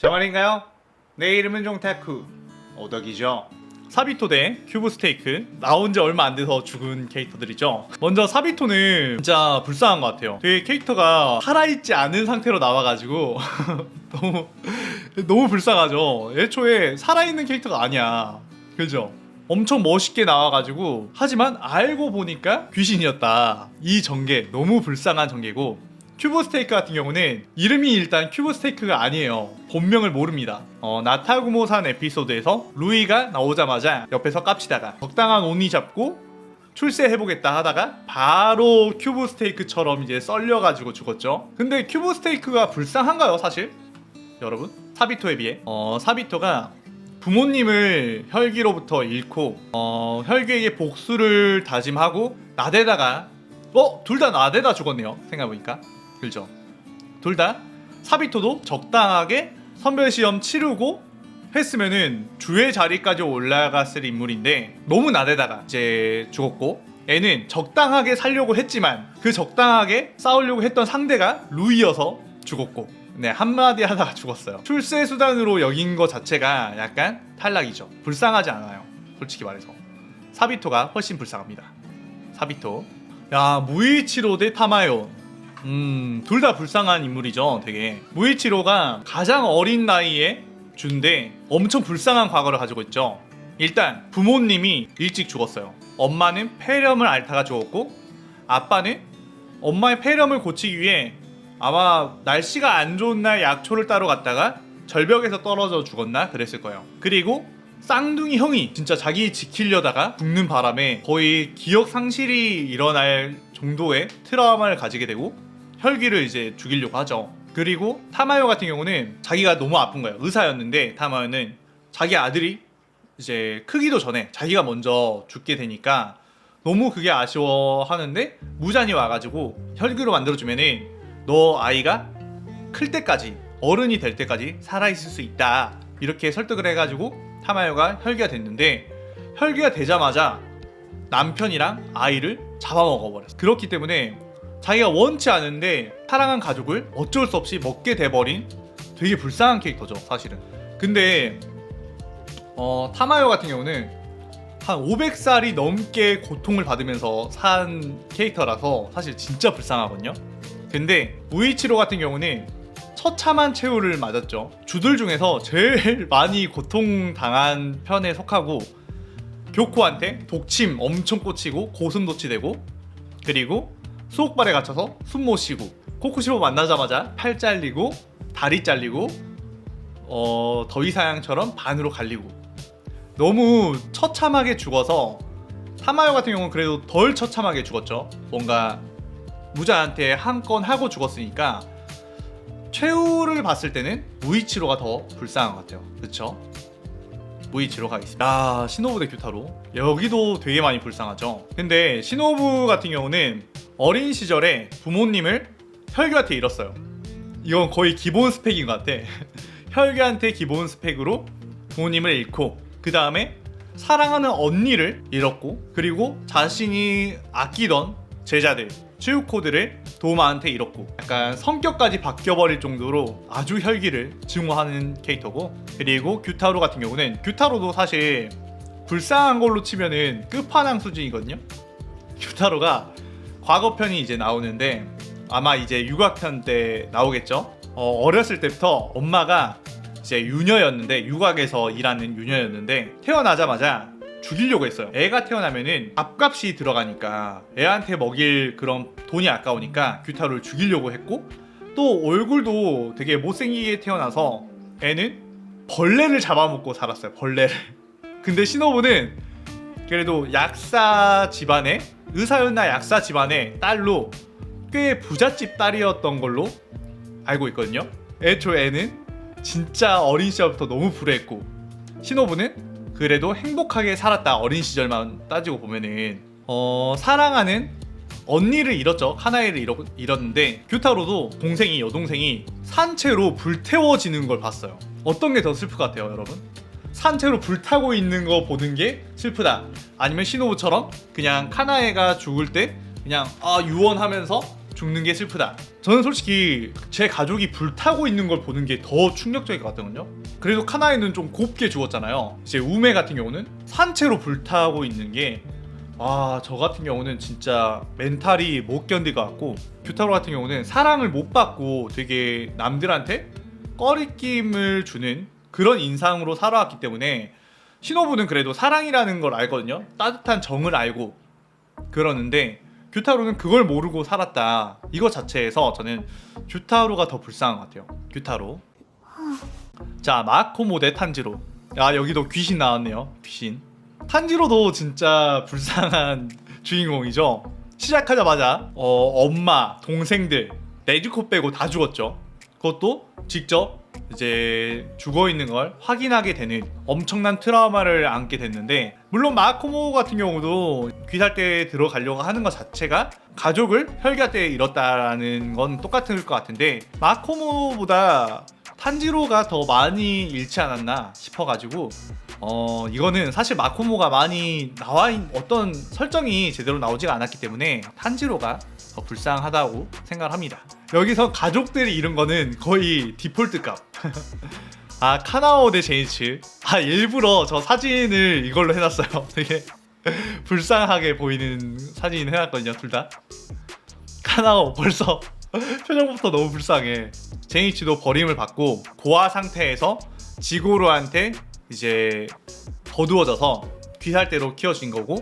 정말인가요? 내 이름은 종타쿠 오덕이죠. 사비토 대 큐브 스테이크 나온 지 얼마 안 돼서 죽은 캐릭터들이죠. 먼저 사비토는 진짜 불쌍한 것 같아요. 되게 캐릭터가 살아있지 않은 상태로 나와가지고 너무 불쌍하죠. 애초에 살아있는 캐릭터가 아니야. 그죠? 엄청 멋있게 나와가지고 하지만 알고 보니까 귀신이었다. 이 전개 너무 불쌍한 전개고, 큐브 스테이크 같은 경우는 이름이 일단 큐브 스테이크가 아니에요. 본명을 모릅니다. 나타구모산 에피소드에서 루이가 나오자마자 옆에서 깝치다가 적당한 온니 잡고 출세해보겠다 하다가 바로 큐브 스테이크처럼 이제 썰려가지고 죽었죠. 근데 큐브 스테이크가 불쌍한가요 사실? 여러분? 사비토에 비해 사비토가 부모님을 혈기로부터 잃고 혈기에게 복수를 다짐하고 나대다가 둘 다 나대다 죽었네요. 생각해보니까. 그렇죠. 둘 다 사비토도 적당하게 선별시험 치르고 했으면은 주의 자리까지 올라갔을 인물인데 너무 나대다가 이제 죽었고, 애는 적당하게 살려고 했지만 그 적당하게 싸우려고 했던 상대가 루이여서 죽었고, 네, 한마디 하다가 죽었어요. 출세 수단으로 여긴 것 자체가 약간 탈락이죠. 불쌍하지 않아요. 솔직히 말해서 사비토가 훨씬 불쌍합니다. 사비토. 야, 무이치로 대 타마요. 둘 다 불쌍한 인물이죠. 되게 무이치로가 가장 어린 나이에 준데 엄청 불쌍한 과거를 가지고 있죠. 일단 부모님이 일찍 죽었어요. 엄마는 폐렴을 앓다가 죽었고, 아빠는 엄마의 폐렴을 고치기 위해 아마 날씨가 안 좋은 날 약초를 따러 갔다가 절벽에서 떨어져 죽었나 그랬을 거예요. 그리고 쌍둥이 형이 진짜 자기 지키려다가 죽는 바람에 거의 기억 상실이 일어날 정도의 트라우마를 가지게 되고 혈기를 이제 죽이려고 하죠. 그리고 타마요 같은 경우는 자기가 너무 아픈 거예요. 의사였는데 타마요는 자기 아들이 이제 크기도 전에 자기가 먼저 죽게 되니까 너무 그게 아쉬워하는데 무잔이 와가지고 혈기로 만들어주면은 너 아이가 클 때까지, 어른이 될 때까지 살아있을 수 있다, 이렇게 설득을 해가지고 타마요가 혈기가 됐는데, 혈기가 되자마자 남편이랑 아이를 잡아먹어버렸어. 그렇기 때문에 자기가 원치 않은데 사랑한 가족을 어쩔 수 없이 먹게 돼버린 되게 불쌍한 캐릭터죠 사실은. 근데 타마요 같은 경우는 한 500살이 넘게 고통을 받으면서 산 캐릭터라서 사실 진짜 불쌍하거든요. 근데 무이치로 같은 경우는 처참한 최후를 맞았죠. 주들 중에서 제일 많이 고통당한 편에 속하고, 교코한테 독침 엄청 꽂히고 고슴도치되고, 그리고 수옥발에 갇혀서 숨 못 쉬고, 코쿠시로 만나자마자 팔 잘리고 다리 잘리고 더위사양처럼 반으로 갈리고, 너무 처참하게 죽어서 타마요 같은 경우는 그래도 덜 처참하게 죽었죠. 뭔가 무자한테 한 건 하고 죽었으니까 최후를 봤을 때는 무이치로가 더 불쌍한 것 같아요. 그쵸? 무이치로 가겠습니다. 야, 시노부 대 규타로. 여기도 되게 많이 불쌍하죠. 근데 시노부 같은 경우는 어린 시절에 부모님을 혈귀한테 잃었어요. 이건 거의 기본 스펙인 것 같아. 혈귀한테 기본 스펙으로 부모님을 잃고, 그 다음에 사랑하는 언니를 잃었고, 그리고 자신이 아끼던 제자들 츠유코들을 도마한테 잃었고, 약간 성격까지 바뀌어버릴 정도로 아주 혈기를 증오하는 캐릭터고, 그리고 규타로 같은 경우는, 규타로도 사실 불쌍한 걸로 치면은 끝판왕 수준이거든요. 규타로가 과거편이 이제 나오는데 아마 이제 육아편 때 나오겠죠. 어렸을 때부터 엄마가 이제 유녀였는데, 육아에서 일하는 유녀였는데 태어나자마자 죽이려고 했어요. 애가 태어나면은 밥값이 들어가니까 애한테 먹일 그런 돈이 아까우니까 규타로를 죽이려고 했고, 또 얼굴도 되게 못생기게 태어나서 애는 벌레를 잡아먹고 살았어요. 벌레를. 근데 시노부는 그래도 약사 집안의, 의사였나 약사 집안의 딸로 꽤 부잣집 딸이었던 걸로 알고 있거든요. 애초에 애는 진짜 어린 시절부터 너무 불행했고, 시노부는 그래도 행복하게 살았다. 어린 시절만 따지고 보면은 사랑하는 언니를 잃었죠. 카나에를 잃었는데, 규타로도 동생이, 여동생이 산채로 불태워지는 걸 봤어요. 어떤 게 더 슬플 것 같아요 여러분? 산채로 불타고 있는 거 보는 게 슬프다, 아니면 시노부처럼 그냥 카나에가 죽을 때 그냥 유언하면서 죽는 게 슬프다. 저는 솔직히 제 가족이 불타고 있는 걸 보는 게 더 충격적일 것 같거든요. 그래도 카나에는 좀 곱게 죽었잖아요. 이제 우메 같은 경우는 산채로 불타고 있는 게 저 같은 경우는 진짜 멘탈이 못 견딜 것 같고, 규타로 같은 경우는 사랑을 못 받고 되게 남들한테 꺼리낌을 주는 그런 인상으로 살아왔기 때문에 시노부는 그래도 사랑이라는 걸 알거든요. 따뜻한 정을 알고 그러는데 규타로는 그걸 모르고 살았다. 이거 자체에서 저는 규타로가 더 불쌍한 것 같아요. 규타로. 자, 마코모 대 탄지로. 여기도 귀신 나왔네요. 귀신. 탄지로도 진짜 불쌍한 주인공이죠. 시작하자마자 엄마, 동생들, 네즈코 빼고 다 죽었죠. 그것도 직접 이제 죽어있는 걸 확인하게 되는 엄청난 트라우마를 안게 됐는데, 물론 마코모 같은 경우도 귀살대에 들어가려고 하는 것 자체가 가족을 혈기한테 잃었다라는 건 똑같을 것 같은데, 마코모보다 탄지로가 더 많이 잃지 않았나 싶어가지고 이거는 사실 마코모가 많이 어떤 설정이 제대로 나오지가 않았기 때문에 탄지로가 더 불쌍하다고 생각을 합니다. 여기서 가족들이 잃은 거는 거의 디폴트 값. 카나오 대 제니츠. 일부러 저 사진을 이걸로 해놨어요. 되게 불쌍하게 보이는 사진 해놨거든요, 둘 다. 카나오 벌써 표정부터 너무 불쌍해. 제니츠도 버림을 받고 고아 상태에서 지고로한테 이제 거두어져서 귀살대로 키워진 거고,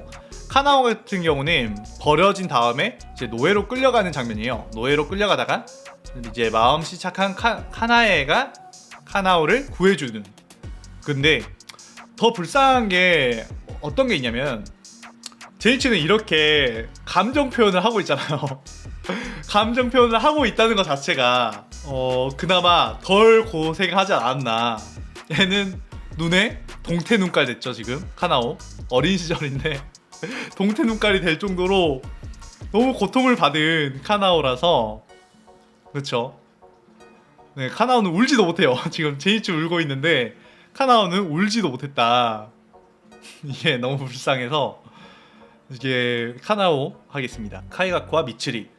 카나오 같은 경우는 버려진 다음에 이제 노예로 끌려가는 장면이에요. 노예로 끌려가다가 이제 마음씨 착한 카나에가 카나오를 구해주는. 근데 더 불쌍한 게 어떤 게 있냐면, 제니츠는 이렇게 감정 표현을 하고 있잖아요. 감정 표현을 하고 있다는 것 자체가 그나마 덜 고생하지 않았나. 얘는 눈에 동태 눈깔 됐죠. 지금 카나오 어린 시절인데 동태 눈깔이 될 정도로 너무 고통을 받은 카나오라서. 그렇죠. 네, 카나오는 울지도 못해요. 지금 제니츠 울고 있는데 카나오는 울지도 못했다. 이게 너무 불쌍해서 이게 카나오 하겠습니다. 카이가쿠와 미츠리.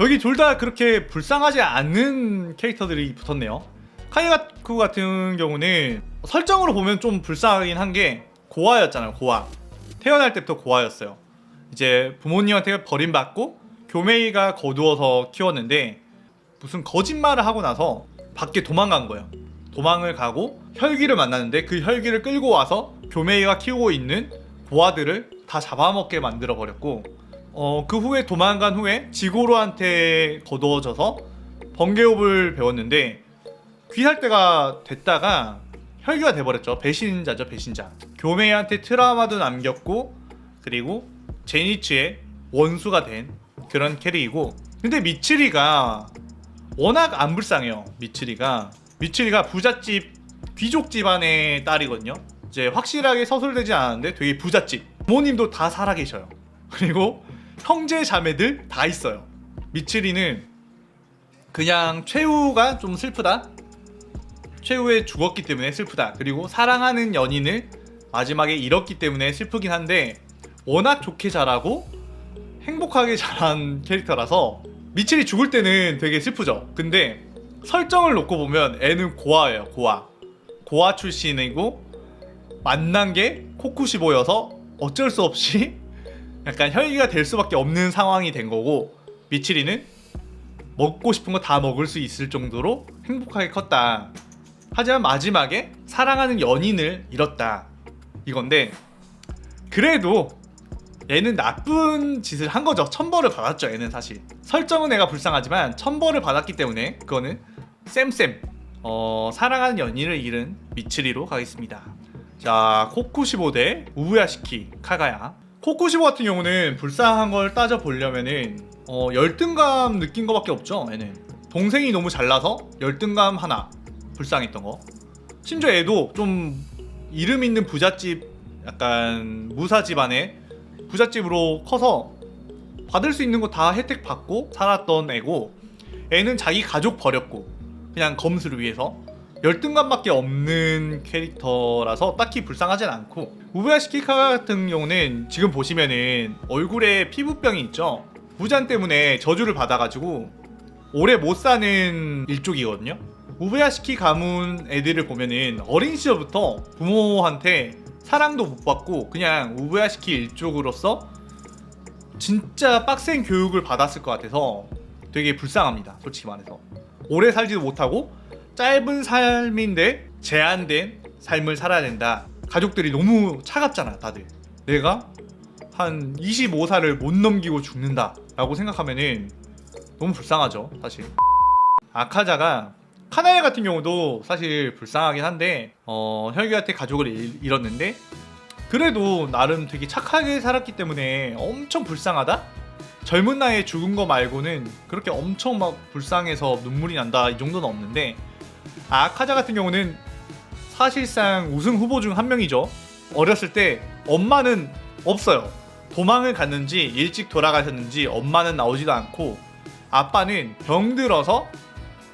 여기 둘 다 그렇게 불쌍하지 않은 캐릭터들이 붙었네요. 카이가쿠 같은 경우는 설정으로 보면 좀 불쌍하긴 한 게 고아였잖아요. 고아. 태어날 때부터 고아였어요. 이제 부모님한테 버림받고 교메이가 거두어서 키웠는데 무슨 거짓말을 하고 나서 밖에 도망간 거예요. 도망을 가고 혈귀를 만났는데 그 혈귀를 끌고 와서 교메이가 키우고 있는 고아들을 다 잡아먹게 만들어 버렸고, 그 후에 도망간 후에 지고로한테 거두어져서 번개호흡을 배웠는데 귀살대가 됐다가 혈기가 돼버렸죠. 배신자죠, 배신자. 교메이한테 트라우마도 남겼고, 그리고 제니츠의 원수가 된 그런 캐릭이고, 근데 미츠리가 워낙 안 불쌍해요. 미츠리가 부잣집 귀족 집안의 딸이거든요. 이제 확실하게 서술되지 않았는데 되게 부잣집. 부모님도 다 살아계셔요. 그리고 형제 자매들 다 있어요. 미츠리는 그냥 최후가 좀 슬프다. 최후에 죽었기 때문에 슬프다. 그리고 사랑하는 연인을 마지막에 잃었기 때문에 슬프긴 한데, 워낙 좋게 자라고 행복하게 자란 캐릭터라서 미츠리 죽을 때는 되게 슬프죠. 근데 설정을 놓고 보면 애는 고아예요. 고아 출신이고 만난 게 코쿠시보여서 어쩔 수 없이 약간 혈기가 될 수밖에 없는 상황이 된 거고, 미츠리는 먹고 싶은 거 다 먹을 수 있을 정도로 행복하게 컸다. 하지만 마지막에 사랑하는 연인을 잃었다. 이건데, 그래도 얘는 나쁜 짓을 한 거죠. 천벌을 받았죠. 얘는 사실 설정은 애가 불쌍하지만 천벌을 받았기 때문에 그거는 쌤 사랑하는 연인을 잃은 미츠리로 가겠습니다. 자, 코쿠시보 대 우부야시키 카가야. 코쿠시보 같은 경우는 불쌍한 걸 따져보려면은 열등감 느낀 거밖에 없죠. 얘는 동생이 너무 잘나서 열등감 하나, 불쌍했던 거. 심지어 애도 좀 이름 있는 부잣집, 약간 무사 집안의 부잣집으로 커서 받을 수 있는 거 다 혜택 받고 살았던 애고, 애는 자기 가족 버렸고 그냥 검수를 위해서 열등감밖에 없는 캐릭터라서 딱히 불쌍하진 않고, 우부야시키 카가 같은 경우는 지금 보시면은 얼굴에 피부병이 있죠. 부잔 때문에 저주를 받아가지고 오래 못 사는 일족이거든요. 우부야시키 가문 애들을 보면은 어린 시절부터 부모한테 사랑도 못 받고 그냥 우부야시키 일족으로서 진짜 빡센 교육을 받았을 것 같아서 되게 불쌍합니다. 솔직히 말해서 오래 살지도 못하고 짧은 삶인데 제한된 삶을 살아야 된다. 가족들이 너무 차갑잖아 다들. 내가 한 25살을 못 넘기고 죽는다 라고 생각하면은 너무 불쌍하죠 사실. 아카자가 카나에 같은 경우도 사실 불쌍하긴 한데 혈귀한테 가족을 잃었는데 그래도 나름 되게 착하게 살았기 때문에 엄청 불쌍하다? 젊은 나이에 죽은 거 말고는 그렇게 엄청 막 불쌍해서 눈물이 난다 이 정도는 없는데, 아카자 같은 경우는 사실상 우승 후보 중 한 명이죠. 어렸을 때 엄마는 없어요. 도망을 갔는지 일찍 돌아가셨는지 엄마는 나오지도 않고, 아빠는 병들어서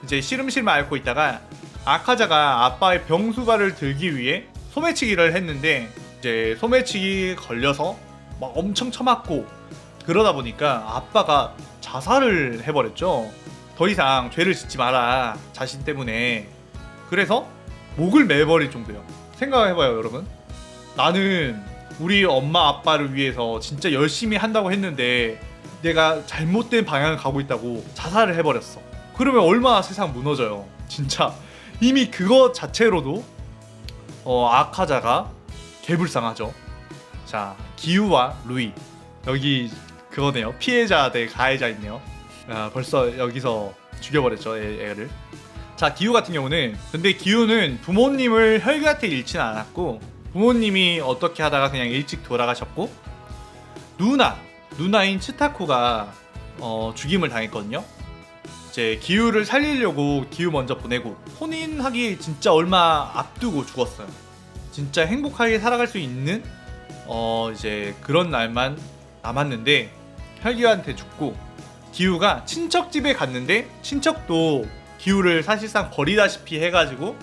이제 시름시름 앓고 있다가 아카자가 아빠의 병수발을 들기 위해 소매치기를 했는데 이제 소매치기 걸려서 막 엄청 처맞고 그러다 보니까 아빠가 자살을 해버렸죠. 더 이상 죄를 짓지 마라 자신 때문에. 그래서 목을 매버릴 정도예요. 생각해봐요 여러분. 나는 우리 엄마 아빠를 위해서 진짜 열심히 한다고 했는데 내가 잘못된 방향을 가고 있다고 자살을 해버렸어. 그러면 얼마나 세상 무너져요. 진짜 이미 그거 자체로도 아카자가 개불쌍하죠. 자, 기우와 루이, 여기 그거네요. 피해자 대 가해자 있네요. 벌써 여기서 죽여버렸죠 애를. 자, 기우 같은 경우는, 근데 기우는 부모님을 혈귀한테 잃지는 않았고 부모님이 어떻게 하다가 그냥 일찍 돌아가셨고, 누나인 츠타코가 죽임을 당했거든요. 이제 기우를 살리려고 기우 먼저 보내고 혼인하기 진짜 얼마 앞두고 죽었어요. 진짜 행복하게 살아갈 수 있는 이제 그런 날만 남았는데 혈귀한테 죽고, 기우가 친척 집에 갔는데 친척도 기우를 사실상 버리다시피 해가지고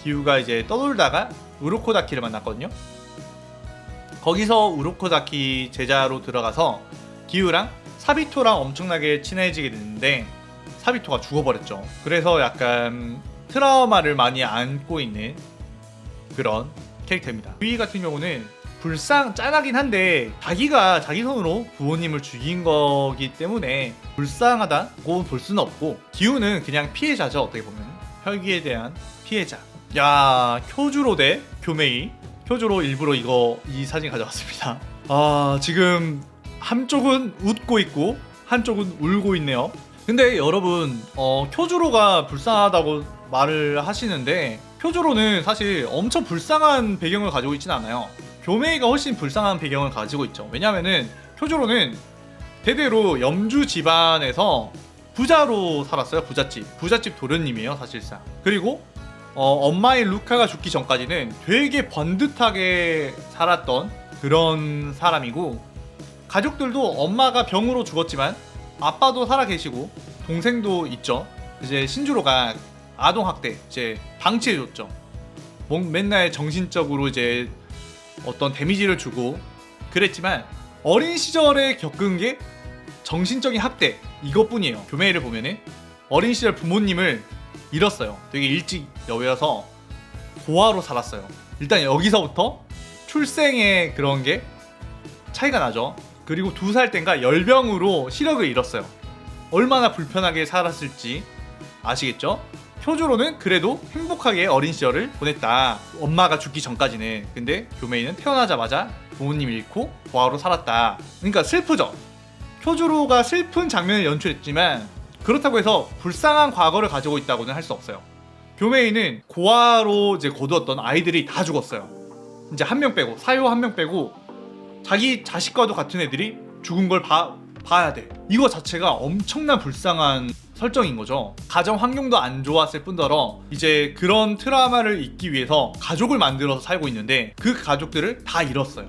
기우가 이제 떠돌다가 우로코다키를 만났거든요. 거기서 우로코다키 제자로 들어가서 기우랑 사비토랑 엄청나게 친해지게 됐는데 사비토가 죽어버렸죠. 그래서 약간 트라우마를 많이 안고 있는 그런 캐릭터입니다. 루이 같은 경우는 짠하긴 한데 자기가 자기 손으로 부모님을 죽인 거기 때문에 불쌍하다고 볼 수는 없고, 기우는 그냥 피해자죠. 어떻게 보면 혈기에 대한 피해자. 야, 쿄주로 대 교메이. 쿄주로 일부러 이 사진 가져왔습니다. 지금 한쪽은 웃고 있고 한쪽은 울고 있네요. 근데 여러분 쿄주로가 불쌍하다고 말을 하시는데 쿄주로는 사실 엄청 불쌍한 배경을 가지고 있진 않아요. 교메이가 훨씬 불쌍한 배경을 가지고 있죠. 왜냐면은 쿄주로는 대대로 염주 집안에서 부자로 살았어요. 부잣집 도련님이에요 사실상. 그리고 엄마인 루카가 죽기 전까지는 되게 번듯하게 살았던 그런 사람이고, 가족들도 엄마가 병으로 죽었지만 아빠도 살아계시고 동생도 있죠. 이제 신주로가 아동학대 이제 방치해줬죠. 맨날 정신적으로 이제 어떤 데미지를 주고 그랬지만 어린 시절에 겪은 게 정신적인 학대 이것뿐이에요. 교메이를 보면은 어린 시절 부모님을 잃었어요. 되게 일찍 여외여서 고아로 살았어요. 일단 여기서부터 출생의 그런 게 차이가 나죠. 그리고 2살 땐가 열병으로 시력을 잃었어요. 얼마나 불편하게 살았을지 아시겠죠? 쿄주로는 그래도 행복하게 어린 시절을 보냈다. 엄마가 죽기 전까지는. 근데 교메이는 태어나자마자 부모님 잃고 고아로 살았다. 그러니까 슬프죠. 쿄주로가 슬픈 장면을 연출했지만 그렇다고 해서 불쌍한 과거를 가지고 있다고는 할 수 없어요. 교메이는 고아로 이제 거두었던 아이들이 다 죽었어요. 이제 한 명 빼고, 사요 한 명 빼고 자기 자식과도 같은 애들이 죽은 걸 봐야 돼. 이거 자체가 엄청난 불쌍한 설정인 거죠. 가정 환경도 안 좋았을 뿐더러 이제 그런 트라우마를 잊기 위해서 가족을 만들어서 살고 있는데 그 가족들을 다 잃었어요.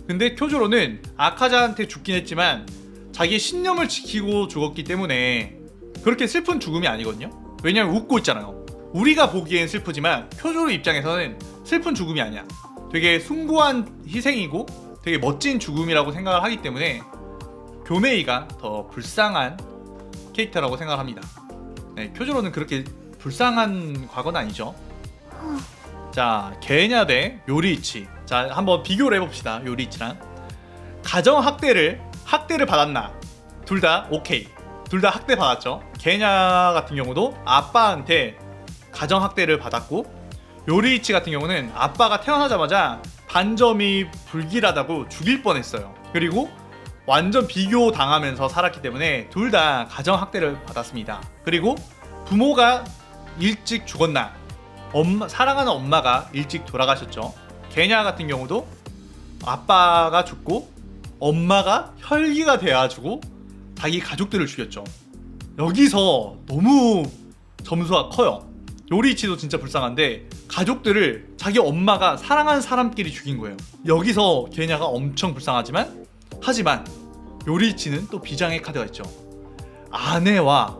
근데 쿄주로는 아카자한테 죽긴 했지만 자기의 신념을 지키고 죽었기 때문에 그렇게 슬픈 죽음이 아니거든요. 왜냐면 웃고 있잖아요. 우리가 보기엔 슬프지만 쿄주로 입장에서는 슬픈 죽음이 아니야. 되게 숭고한 희생이고 되게 멋진 죽음이라고 생각을 하기 때문에 교메이가 더 불쌍한 캐릭터라고 생각합니다. 네, 쿄조로는 그렇게 불쌍한 과거는 아니죠. 자, 게냐 대 요리이치. 자, 한번 비교를 해봅시다. 요리이치랑 가정 학대를 받았나? 둘 다 오케이. 둘 다 학대 받았죠. 게냐 같은 경우도 아빠한테 가정 학대를 받았고, 요리이치 같은 경우는 아빠가 태어나자마자 반점이 불길하다고 죽일 뻔했어요. 그리고 완전 비교 당하면서 살았기 때문에 둘 다 가정 학대를 받았습니다. 그리고 부모가 일찍 죽었나? 사랑하는 엄마가 일찍 돌아가셨죠. 게냐 같은 경우도 아빠가 죽고 엄마가 혈기가 돼가지고 자기 가족들을 죽였죠. 여기서 너무 점수가 커요. 요리이치도 진짜 불쌍한데 가족들을 자기 엄마가 사랑하는 사람끼리 죽인 거예요. 여기서 게냐가 엄청 불쌍하지만, 하지만 요리이치는 또 비장의 카드가 있죠. 아내와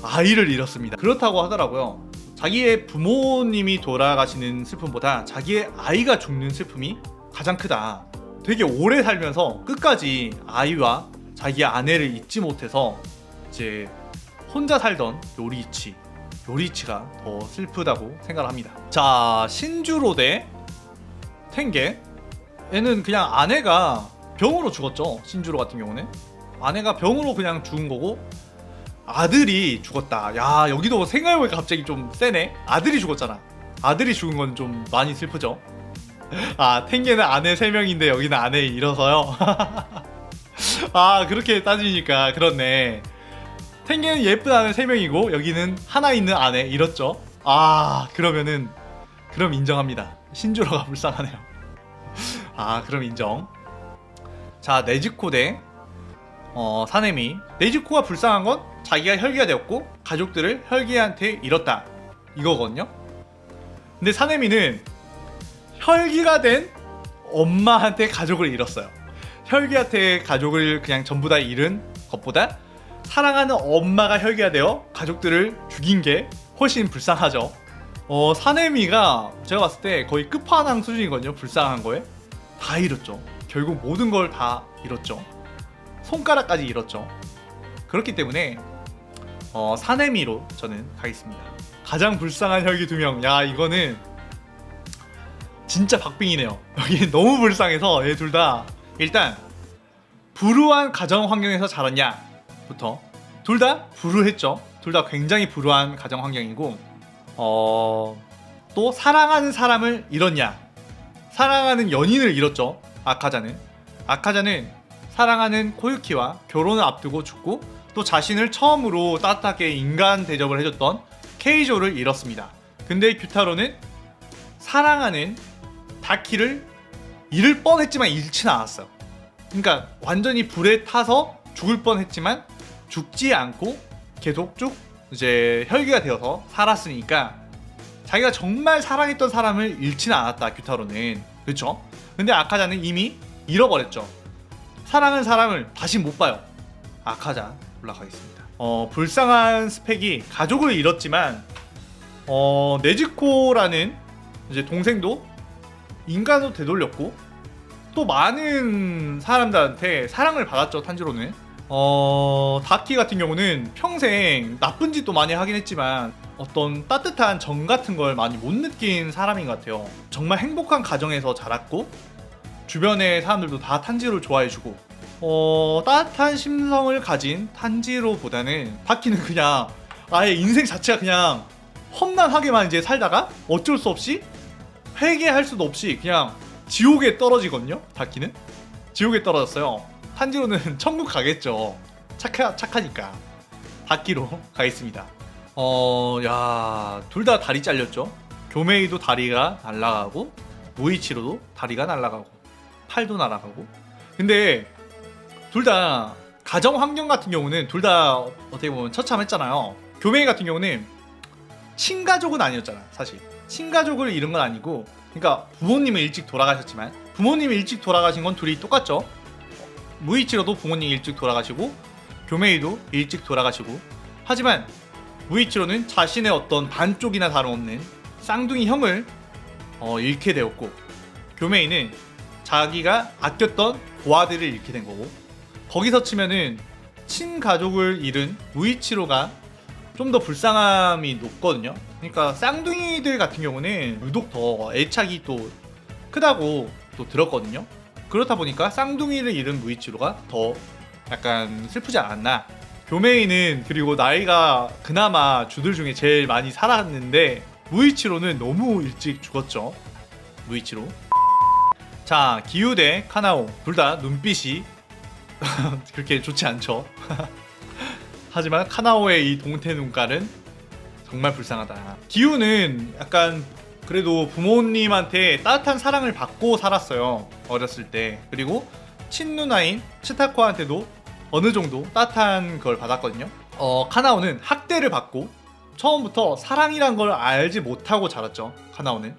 아이를 잃었습니다. 그렇다고 하더라고요. 자기의 부모님이 돌아가시는 슬픔보다 자기의 아이가 죽는 슬픔이 가장 크다. 되게 오래 살면서 끝까지 아이와 자기 아내를 잊지 못해서 이제 혼자 살던 요리이치가 더 슬프다고 생각을 합니다. 자, 신주로 대 텐게. 얘는 그냥 아내가 병으로 죽었죠. 신주로 같은 경우는 아내가 병으로 그냥 죽은 거고, 아들이 죽었다. 야, 여기도 생각해보니까 갑자기 좀 세네. 아들이 죽었잖아. 아들이 죽은 건 좀 많이 슬프죠. 아, 텐게는 아내 3명인데 여기는 아내 잃어서요. 아, 그렇게 따지니까 그렇네. 텐게는 예쁜 아내 3명이고 여기는 하나 있는 아내 잃었죠. 아, 그럼 인정합니다. 신주로가 불쌍하네요. 아, 그럼 인정. 자, 네즈코 대 사네미. 네즈코가 불쌍한 건 자기가 혈기가 되었고 가족들을 혈기한테 잃었다, 이거거든요. 근데 사네미는 혈기가 된 엄마한테 가족을 잃었어요. 혈기한테 가족을 그냥 전부 다 잃은 것보다 사랑하는 엄마가 혈기가 되어 가족들을 죽인 게 훨씬 불쌍하죠. 사네미가 제가 봤을 때 거의 끝판왕 수준이거든요. 불쌍한 거에 다 잃었죠. 결국 모든 걸 다 잃었죠. 손가락까지 잃었죠. 그렇기 때문에 사네미로 저는 가겠습니다. 가장 불쌍한 혈기 2명. 야, 이거는 진짜 박빙이네요. 여기 너무 불쌍해서 얘 둘 다 일단 불우한 가정 환경에서 자랐냐 부터, 둘 다 불우했죠. 둘 다 굉장히 불우한 가정 환경이고, 또 사랑하는 사람을 잃었냐, 사랑하는 연인을 잃었죠. 아카자는 사랑하는 코유키와 결혼을 앞두고 죽고, 또 자신을 처음으로 따뜻하게 인간 대접을 해줬던 케이조를 잃었습니다. 근데 규타로는 사랑하는 다키를 잃을 뻔했지만 잃지는 않았어요. 그러니까 완전히 불에 타서 죽을 뻔했지만 죽지 않고 계속 쭉 이제 혈기가 되어서 살았으니까 자기가 정말 사랑했던 사람을 잃지는 않았다, 규타로는. 그렇죠? 근데 아카자는 이미 잃어버렸죠. 사랑하는 사람을 다시 못 봐요. 아카자 올라가겠습니다. 불쌍한 스펙이 가족을 잃었지만 네즈코라는 이제 동생도 인간으로 되돌렸고, 또 많은 사람들한테 사랑을 받았죠. 탄지로는 다키 같은 경우는 평생 나쁜 짓도 많이 하긴 했지만 어떤 따뜻한 정 같은 걸 많이 못 느낀 사람인 것 같아요. 정말 행복한 가정에서 자랐고 주변의 사람들도 다 탄지로를 좋아해주고, 따뜻한 심성을 가진 탄지로보다는 다키는 그냥 아예 인생 자체가 그냥 험난하게만 이제 살다가 어쩔 수 없이 회개할 수도 없이 그냥 지옥에 떨어지거든요. 다키는 지옥에 떨어졌어요. 탄지로는 천국 가겠죠. 착하니까. 다키로 가겠습니다. 야, 둘 다 다리 잘렸죠. 교메이도 다리가 날아가고 무이치로도 다리가 날아가고 팔도 날아가고. 근데 둘 다 가정 환경 같은 경우는 둘 다 어떻게 보면 처참했잖아요. 교메이 같은 경우는 친가족은 아니었잖아. 사실 친가족을 잃은 건 아니고, 그러니까 부모님은 일찍 돌아가셨지만, 부모님이 일찍 돌아가신 건 둘이 똑같죠. 무이치로도 부모님이 일찍 돌아가시고 교메이도 일찍 돌아가시고, 하지만 무이치로는 자신의 어떤 반쪽이나 다름없는 쌍둥이 형을 잃게 되었고, 교메이는 자기가 아꼈던 고아들을 잃게 된 거고, 거기서 치면은 친가족을 잃은 무이치로가 좀 더 불쌍함이 높거든요. 그러니까 쌍둥이들 같은 경우는 유독 더 애착이 또 크다고 또 들었거든요. 그렇다 보니까 쌍둥이를 잃은 무이치로가 더 약간 슬프지 않았나. 교메이는 그리고 나이가 그나마 주들 중에 제일 많이 살았는데 무이치로는 너무 일찍 죽었죠. 무이치로. 자, 기우 대 카나오 둘 다 눈빛이 그렇게 좋지 않죠. 하지만 카나오의 이 동태 눈깔은 정말 불쌍하다. 기우는 약간 그래도 부모님한테 따뜻한 사랑을 받고 살았어요, 어렸을 때. 그리고 친누나인 치타코한테도 어느 정도 따뜻한 걸 받았거든요. 카나오는 학대를 받고 처음부터 사랑이란 걸 알지 못하고 자랐죠, 카나오는.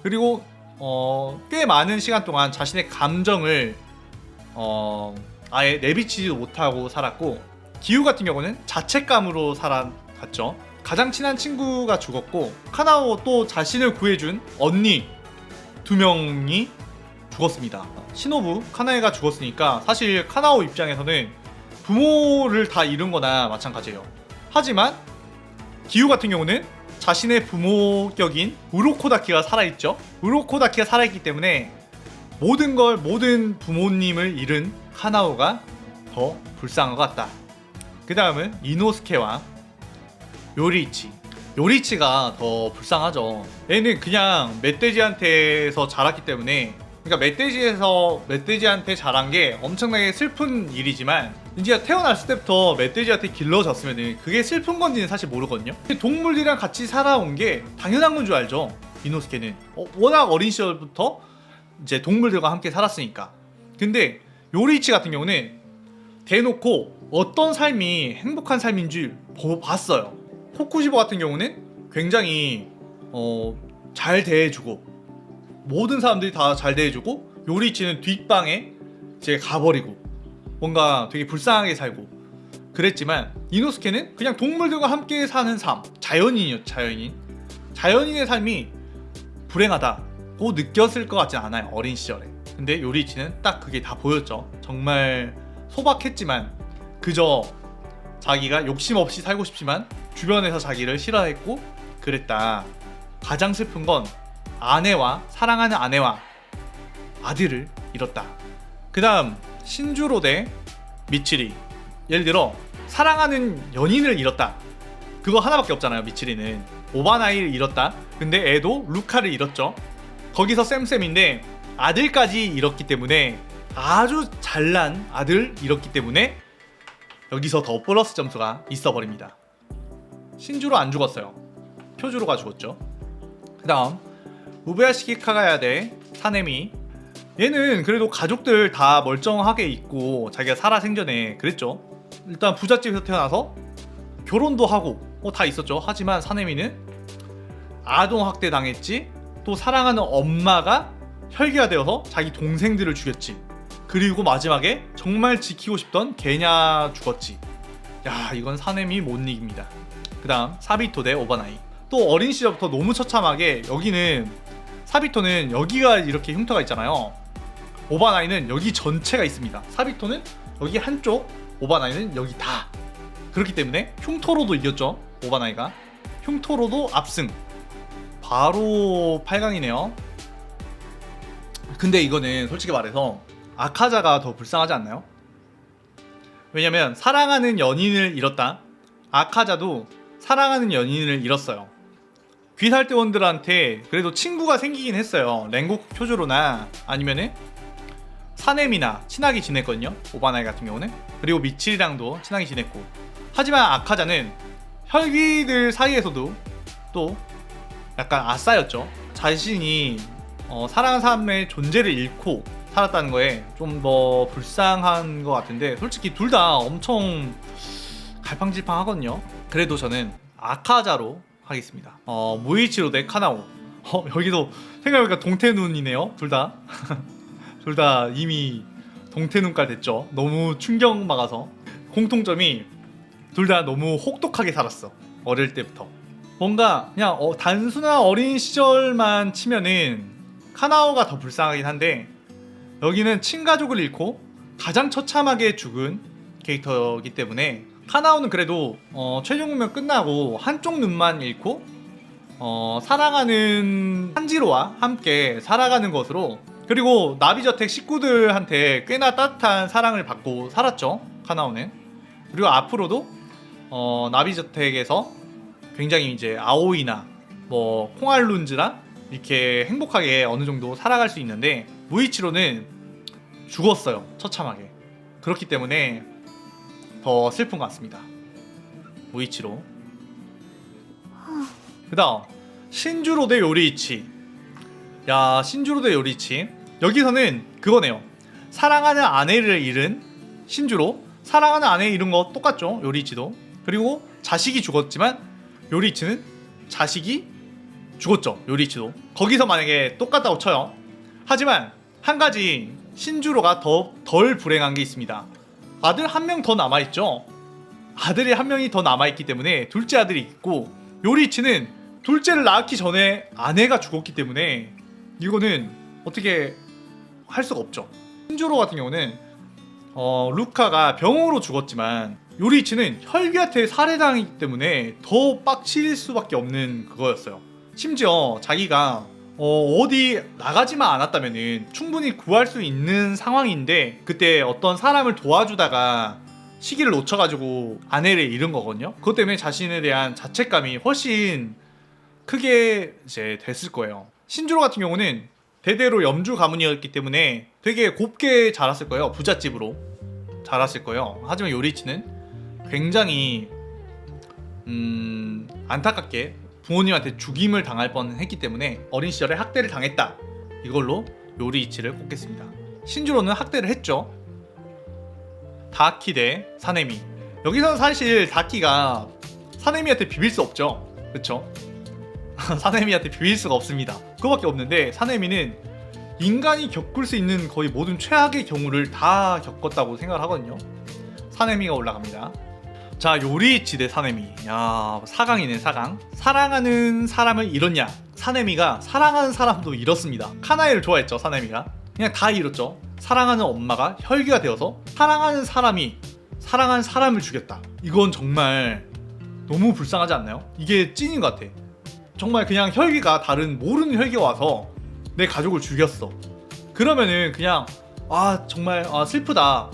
그리고 꽤 많은 시간 동안 자신의 감정을 아예 내비치지도 못하고 살았고, 기우 같은 경우는 자책감으로 살아갔죠. 가장 친한 친구가 죽었고, 카나오 또 자신을 구해준 언니 2명이 죽었습니다. 시노부 카나에가 죽었으니까 사실 카나오 입장에서는 부모를 다 잃은 거나 마찬가지예요. 하지만 기우 같은 경우는 자신의 부모격인 우로코다키가 살아있죠. 우로코다키가 살아있기 때문에 모든 부모님을 잃은 카나오가 더 불쌍한 것 같다. 그 다음은 이노스케와 요리이치. 요리이치가 더 불쌍하죠. 얘는 그냥 멧돼지한테서 자랐기 때문에, 그러니까 멧돼지한테 자란 게 엄청나게 슬픈 일이지만, 이제 태어났을 때부터 멧돼지한테 길러졌으면 그게 슬픈 건지는 사실 모르거든요. 동물들이랑 같이 살아온 게 당연한 건 줄 알죠, 이노스케는. 워낙 어린 시절부터 이제 동물들과 함께 살았으니까. 근데 요리이치 같은 경우는 대놓고 어떤 삶이 행복한 삶인 줄 봤어요. 코쿠시보 같은 경우는 굉장히 잘 대해주고, 모든 사람들이 다 잘 대해주고, 요리이치는 뒷방에 이제 가버리고 뭔가 되게 불쌍하게 살고 그랬지만, 이노스케는 그냥 동물들과 함께 사는 삶, 자연인이었죠. 자연인의 삶이 불행하다고 느꼈을 것 같진 않아요, 어린 시절에. 근데 요리이치는 딱 그게 다 보였죠. 정말 소박했지만 그저 자기가 욕심 없이 살고 싶지만 주변에서 자기를 싫어했고 그랬다. 가장 슬픈 건 사랑하는 아내와 아들을 잃었다. 그 다음 신주로 대 미치리. 예를 들어 사랑하는 연인을 잃었다. 그거 하나밖에 없잖아요, 미치리는. 오바나이를 잃었다. 근데 애도 루카를 잃었죠. 거기서 쌤쌤인데 아들까지 잃었기 때문에, 아주 잘난 아들 잃었기 때문에 여기서 더 플러스 점수가 있어버립니다. 신주로 안 죽었어요. 표주로가 죽었죠. 그 다음 우베야시키 카가야 대 사네미. 얘는 그래도 가족들 다 멀쩡하게 있고 자기가 살아생전에 그랬죠. 일단 부잣집에서 태어나서 결혼도 하고 다 있었죠. 하지만 사네미는 아동학대 당했지, 또 사랑하는 엄마가 혈기화되어서 자기 동생들을 죽였지, 그리고 마지막에 정말 지키고 싶던 개냐 죽었지. 야, 이건 사네미 못 이깁니다. 그 다음 사비토 대 오바나이. 또 어린 시절부터 너무 처참하게, 여기는 사비토는 여기가 이렇게 흉터가 있잖아요. 오바나이는 여기 전체가 있습니다. 사비토는 여기 한쪽, 오바나이는 여기 다. 그렇기 때문에 흉터로도 이겼죠, 오바나이가. 흉터로도 압승. 바로 8강이네요. 근데 이거는 솔직히 말해서 아카자가 더 불쌍하지 않나요? 왜냐면 사랑하는 연인을 잃었다. 아카자도 사랑하는 연인을 잃었어요. 귀살대원들한테 그래도 친구가 생기긴 했어요. 랭고쿠 쿄조로나 아니면은 사네미나 친하게 지냈거든요, 오바나이 같은 경우는. 그리고 미치리랑도 친하게 지냈고. 하지만 아카자는 혈귀들 사이에서도 또 약간 아싸였죠. 자신이 사랑하는 사람의 존재를 잃고 살았다는 거에 좀 더 불쌍한 것 같은데, 솔직히 둘 다 엄청 갈팡질팡하거든요. 그래도 저는 아카자로 하겠습니다. 무이치로 대 카나오. 여기도 생각해보니까 동태눈이네요, 둘 다. 둘 다 이미 동태눈깔 됐죠. 너무 충격 막아서. 공통점이 둘 다 너무 혹독하게 살았어, 어릴 때부터. 뭔가 그냥 단순한 어린 시절만 치면은 카나오가 더 불쌍하긴 한데, 여기는 친가족을 잃고 가장 처참하게 죽은 캐릭터이기 때문에 카나오는 그래도 최종 공명 끝나고 한쪽 눈만 잃고 사랑하는 한지로와 함께 살아가는 것으로, 그리고 나비저택 식구들한테 꽤나 따뜻한 사랑을 받고 살았죠, 카나오는. 그리고 앞으로도 나비저택에서 굉장히 이제 아오이나 뭐 콩알룬즈랑 이렇게 행복하게 어느 정도 살아갈 수 있는데, 무이치로는 죽었어요, 처참하게. 그렇기 때문에 더 슬픈 것 같습니다, 무이치로. 그 다음 신주로 대 요리이치. 야, 신주로 대 요리이치. 여기서는 그거네요. 사랑하는 아내를 잃은 신주로, 사랑하는 아내 잃은 거 똑같죠, 요리이치도. 그리고 자식이 죽었지만 요리이치는 자식이 죽었죠, 요리이치도. 거기서 만약에 똑같다고 쳐요. 하지만 한 가지 신주로가 덜 불행한 게 있습니다. 아들 한 명 더 남아있죠. 아들이 한 명이 더 남아있기 때문에 둘째 아들이 있고, 요리이치는 둘째를 낳기 전에 아내가 죽었기 때문에 이거는 어떻게 할 수가 없죠. 신주로 같은 경우는 루카가 병으로 죽었지만 요리이치는 혈귀한테 살해당했기 때문에 더 빡칠 수밖에 없는 그거였어요. 심지어 자기가 어디 나가지만 않았다면은 충분히 구할 수 있는 상황인데, 그때 어떤 사람을 도와주다가 시기를 놓쳐가지고 아내를 잃은 거거든요. 그것 때문에 자신에 대한 자책감이 훨씬 크게 이제 됐을 거예요. 신주로 같은 경우는 대대로 염주 가문이었기 때문에 되게 곱게 자랐을 거예요. 부잣집으로 자랐을 거예요. 하지만 요리이치는 굉장히 안타깝게 부모님한테 죽임을 당할 뻔했기 때문에 어린 시절에 학대를 당했다, 이걸로 요리이치를 꼽겠습니다. 신주로는 학대를 했죠. 다키 대 사네미. 여기서는 사실 다키가 사네미한테 비빌 수 없죠, 그쵸? 사네미한테 비빌 수가 없습니다. 그거밖에 없는데, 사네미는 인간이 겪을 수 있는 거의 모든 최악의 경우를 다 겪었다고 생각을 하거든요. 사네미가 올라갑니다. 자, 요리이치 대 사네미. 야, 4강이네, 4강. 사랑하는 사람을 잃었냐? 사네미가 사랑하는 사람도 잃었습니다. 카나에를 좋아했죠, 사네미가. 그냥 다 잃었죠. 사랑하는 엄마가 혈기가 되어서 사랑하는 사람이 사랑하는 사람을 죽였다. 이건 정말 너무 불쌍하지 않나요? 이게 찐인 것 같아. 정말 그냥 혈기가, 다른 모르는 혈기가 와서 내 가족을 죽였어. 그러면은 그냥 정말 슬프다,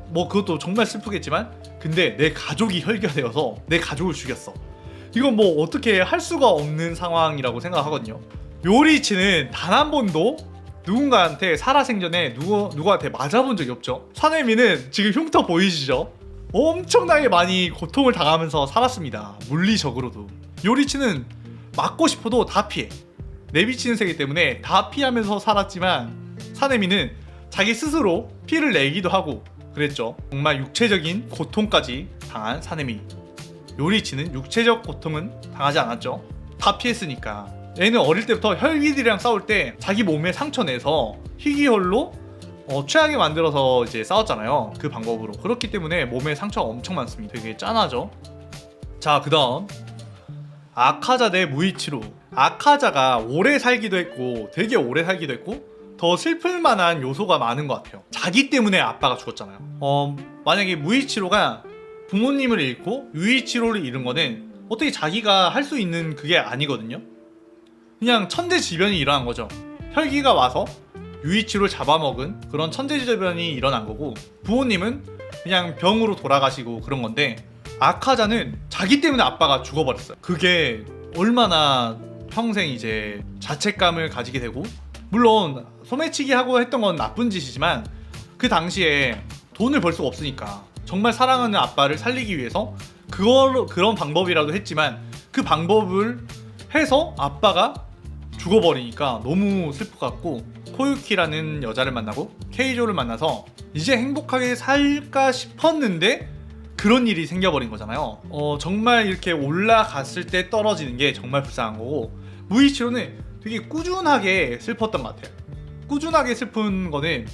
뭐 그것도 정말 슬프겠지만, 근데 내 가족이 혈기가 되어서 내 가족을 죽였어. 이건 뭐 어떻게 할 수가 없는 상황이라고 생각하거든요. 요리이치는 단 한 번도 누군가한테 살아생전에 누구한테 맞아본 적이 없죠. 사네미는 지금 흉터 보이시죠? 엄청나게 많이 고통을 당하면서 살았습니다, 물리적으로도. 요리이치는 맞고 싶어도 다 피해. 내비치는 세기 때문에 다 피하면서 살았지만, 사네미는 자기 스스로 피를 내기도 하고 그랬죠. 정말 육체적인 고통까지 당한 사네미. 요리이치는 육체적 고통은 당하지 않았죠. 다 피했으니까. 얘는 어릴 때부터 혈귀들이랑 싸울 때 자기 몸에 상처 내서 희귀혈로 최악에 만들어서 이제 싸웠잖아요, 그 방법으로. 그렇기 때문에 몸에 상처가 엄청 많습니다. 되게 짠하죠. 자, 그 다음 아카자 대 무이치로. 아카자가 오래 살기도 했고 되게 오래 살기도 했고 더 슬플 만한 요소가 많은 것 같아요. 자기 때문에 아빠가 죽었잖아요. 만약에 무이치로가 부모님을 잃고 유이치로를 잃은 거는 어떻게 자기가 할 수 있는 그게 아니거든요. 그냥 천재지변이 일어난 거죠. 혈기가 와서 유이치로를 잡아먹은 그런 천재지변이 일어난 거고, 부모님은 그냥 병으로 돌아가시고 그런 건데, 아카자는 자기 때문에 아빠가 죽어버렸어요. 그게 얼마나 평생 이제 자책감을 가지게 되고, 물론 소매치기 하고 했던 건 나쁜 짓이지만 그 당시에 돈을 벌 수가 없으니까 정말 사랑하는 아빠를 살리기 위해서 그런 방법이라도 했지만, 그 방법을 해서 아빠가 죽어버리니까 너무 슬플 것 같고, 코유키라는 여자를 만나고 케이조를 만나서 이제 행복하게 살까 싶었는데 그런 일이 생겨버린 거잖아요. 정말 이렇게 올라갔을 때 떨어지는 게 정말 불쌍한 거고, 무이치로는 되게 꾸준하게 슬펐던 것 같아요. 꾸준하게 슬픈 거는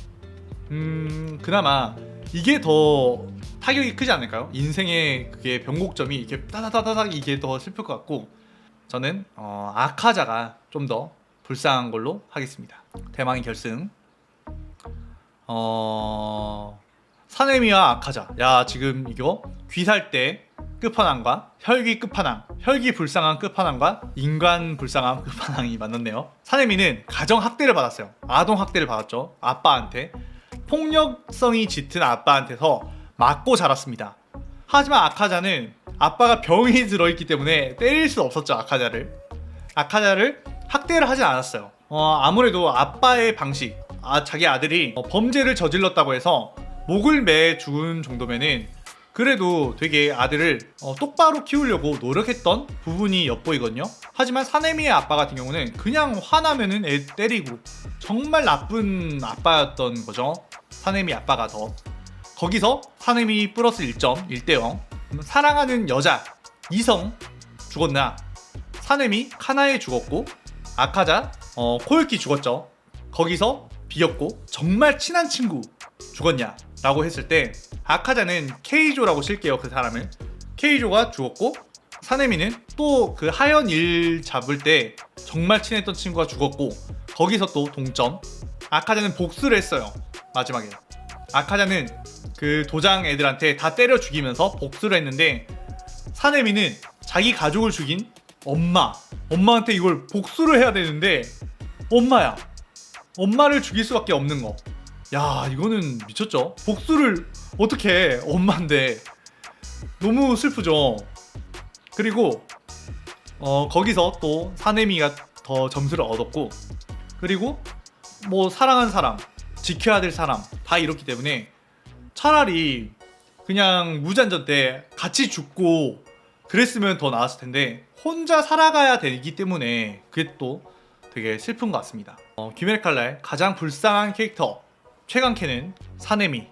그나마 이게 더 타격이 크지 않을까요? 인생의 그게 변곡점이 이렇게 따다다다닥 이게 더 슬플 것 같고, 저는 아카자가 좀 더 불쌍한 걸로 하겠습니다. 대망의 결승. 사네미와 아카자. 야, 지금 이거 귀살 때 끝판왕과 혈기 끝판왕, 혈기 불쌍한 끝판왕과 인간 불쌍한 끝판왕이 만났네요. 사네미는 가정 학대를 받았어요. 아동 학대를 받았죠. 아빠한테. 폭력성이 짙은 아빠한테서 맞고 자랐습니다. 하지만 아카자는 아빠가 병이 들어있기 때문에 때릴 수 없었죠. 아카자를 학대를 하진 않았어요. 아무래도 아빠의 방식, 자기 아들이 범죄를 저질렀다고 해서 목을 매 죽은 정도면은 그래도 되게 아들을 똑바로 키우려고 노력했던 부분이 엿보이거든요. 하지만 사네미의 아빠 같은 경우는 그냥 화나면은 애 때리고 정말 나쁜 아빠였던 거죠. 사네미 아빠가 더. 거기서 사네미 플러스 1점 1대0. 사랑하는 여자 이성 죽었나? 사네미 카나에 죽었고 아카자 코유키 죽었죠. 거기서 비겼고 정말 친한 친구 죽었냐? 라고 했을 때 아카자는 케이조라고 칠게요. 그 사람을. 케이조가 죽었고 사네미는 또 그 하연 일 잡을 때 정말 친했던 친구가 죽었고 거기서 또 동점. 아카자는 복수를 했어요. 마지막에 아카자는 그 도장 애들한테 다 때려 죽이면서 복수를 했는데 사네미는 자기 가족을 죽인 엄마한테 이걸 복수를 해야 되는데 엄마를 죽일 수밖에 없는 거. 야, 이거는 미쳤죠. 복수를 어떻게 해, 엄마인데. 너무 슬프죠. 그리고 거기서 또 사네미가 더 점수를 얻었고 그리고 뭐 사랑한 사람, 지켜야 될 사람 다 이렇기 때문에 차라리 그냥 무잔전 때 같이 죽고 그랬으면 더 나았을 텐데 혼자 살아가야 되기 때문에 그게 또 되게 슬픈 것 같습니다. 귀멸칼날 가장 불쌍한 캐릭터 최강캐는 사네미.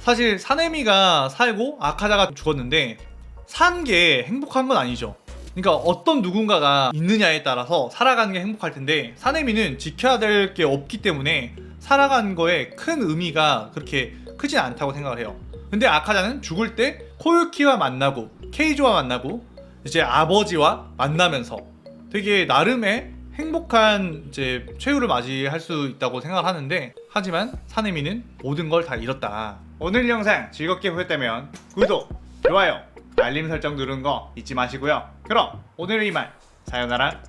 사실 사네미가 살고 아카자가 죽었는데 산 게 행복한 건 아니죠. 그러니까 어떤 누군가가 있느냐에 따라서 살아가는 게 행복할 텐데 사네미는 지켜야 될 게 없기 때문에 살아가는 거에 큰 의미가 그렇게 크진 않다고 생각을 해요. 근데 아카자는 죽을 때 코유키와 만나고 케이조와 만나고 이제 아버지와 만나면서 되게 나름의 행복한 이제 최후를 맞이할 수 있다고 생각을 하는데 하지만 사네미는 모든 걸 다 잃었다. 오늘 영상 즐겁게 보셨다면 구독, 좋아요, 알림 설정 누르는 거 잊지 마시고요. 그럼 오늘의 이만 사요나라.